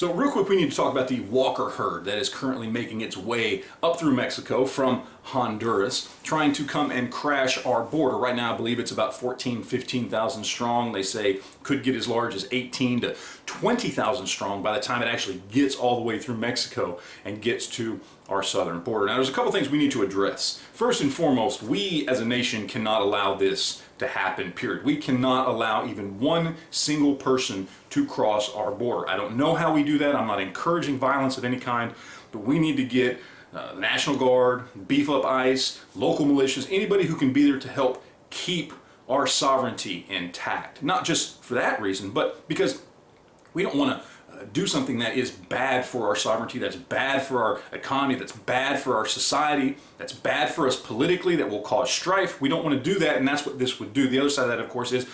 So real quick, we need to talk about the walker herd that is currently making its way up through Mexico from Honduras, trying to come and crash our border. Right now, I believe it's about 15,000 strong. They say could get as large as 18 to 20,000 strong by the time it actually gets all the way through Mexico and gets to our southern border. Now, there's a couple things we need to address. First and foremost, we as a nation cannot allow this to happen, period. We cannot allow even one single person to cross our border. I don't know how we do that. I'm not encouraging violence of any kind, but we need to get the National Guard, beef up ICE, local militias, anybody who can be there to help keep our sovereignty intact. Not just for that reason, but because we don't want to do something that is bad for our sovereignty, that's bad for our economy, that's bad for our society, that's bad for us politically, that will cause strife. We don't want to do that, and that's what this would do. The other side of that, of course, is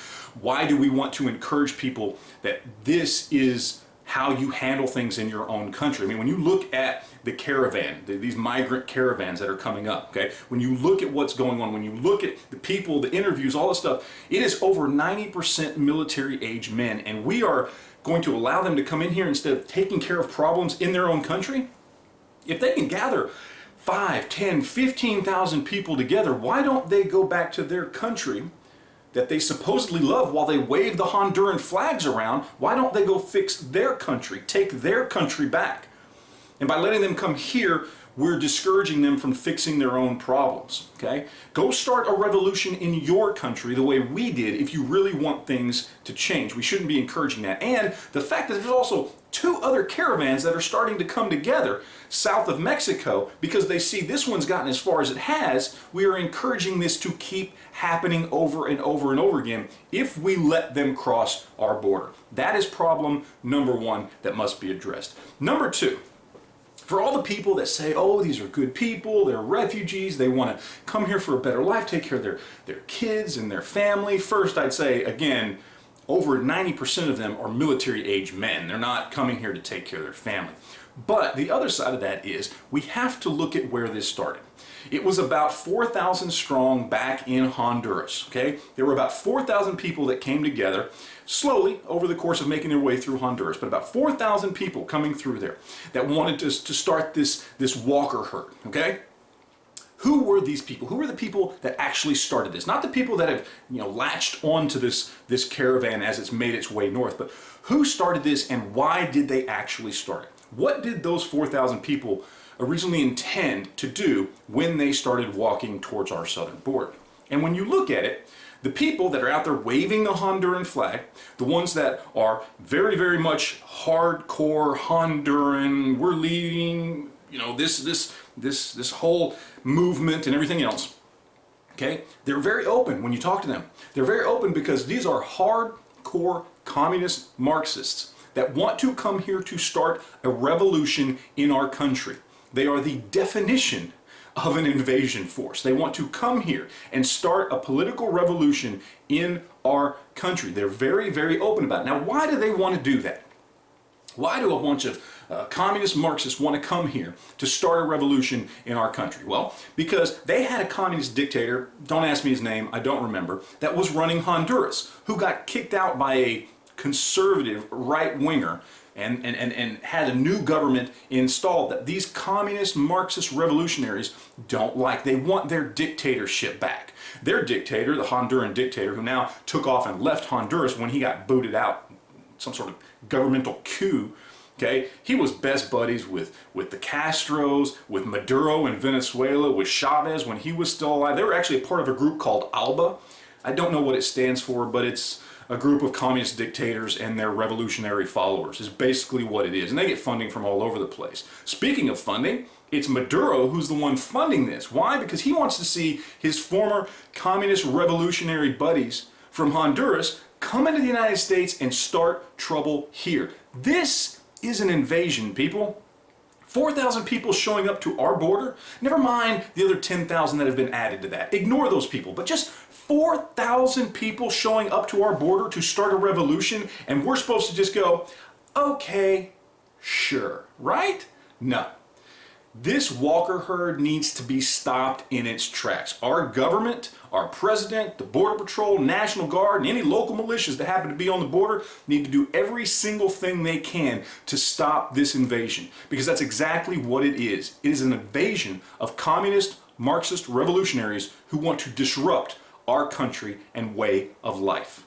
why do we want to encourage people that this is how you handle things in your own country? I mean, when you look at the caravan, these migrant caravans that are coming up, okay? When you look at what's going on, when you look at the people, the interviews, all this stuff, it is over 90% military age men, and we are going to allow them to come in here instead of taking care of problems in their own country? If they can gather 5, 10, 15,000 people together, why don't they go back to their country that they supposedly love while they wave the Honduran flags around? Why don't they go fix their country, take their country back? And by letting them come here, we're discouraging them from fixing their own problems, okay? Go start a revolution in your country the way we did if you really want things to change. We shouldn't be encouraging that. And the fact that there's also 2 other caravans that are starting to come together south of Mexico because they see this one's gotten as far as it has, we are encouraging this to keep happening over and over and over again if we let them cross our border. That is problem number 1 that must be addressed. Number 2, for all the people that say, oh, these are good people, they're refugees, they want to come here for a better life, take care of their kids and their family. First, I'd say, again, over 90% of them are military age men. They're not coming here to take care of their family. But the other side of that is we have to look at where this started. It was about 4,000 strong back in Honduras, okay? There were about 4,000 people that came together slowly over the course of making their way through Honduras, but about 4,000 people coming through there that wanted to start this walker herd, okay? Who were these people? Who were the people that actually started this? Not the people that have, latched onto this caravan as it's made its way north, but who started this and why did they actually start it? What did those 4,000 people originally intend to do when they started walking towards our southern border? And when you look at it, the people that are out there waving the Honduran flag, the ones that are very, very much hardcore Honduran, we're leading, this whole movement and everything else, okay? They're very open when you talk to them. They're very open because these are hardcore communist Marxists that want to come here to start a revolution in our country. They are the definition of an invasion force. They want to come here and start a political revolution in our country. They're very, very open about it. Now, why do they want to do that? Why do a bunch of communist Marxists want to come here to start a revolution in our country? Well, because they had a communist dictator, don't ask me his name, I don't remember, that was running Honduras, who got kicked out by a conservative right-winger and had a new government installed that these communist Marxist revolutionaries don't like. They want their dictatorship back. Their dictator, the Honduran dictator, who now took off and left Honduras when he got booted out, some sort of governmental coup, okay? He was best buddies with the Castros, with Maduro in Venezuela, with Chavez when he was still alive. They were actually a part of a group called ALBA. I don't know what it stands for, but it's a group of communist dictators and their revolutionary followers is basically what it is. And they get funding from all over the place. Speaking of funding, it's Maduro who's the one funding this. Why? Because he wants to see his former communist revolutionary buddies from Honduras come into the United States and start trouble here. This is an invasion, people. 4,000 people showing up to our border. Never mind the other 10,000 that have been added to that. Ignore those people. But just 4,000 people showing up to our border to start a revolution, and we're supposed to just go, okay, sure, right? No. This walker herd needs to be stopped in its tracks. Our government, our president, the Border Patrol, National Guard, and any local militias that happen to be on the border need to do every single thing they can to stop this invasion, because that's exactly what it is. It is an invasion of communist, Marxist revolutionaries who want to disrupt our country and way of life.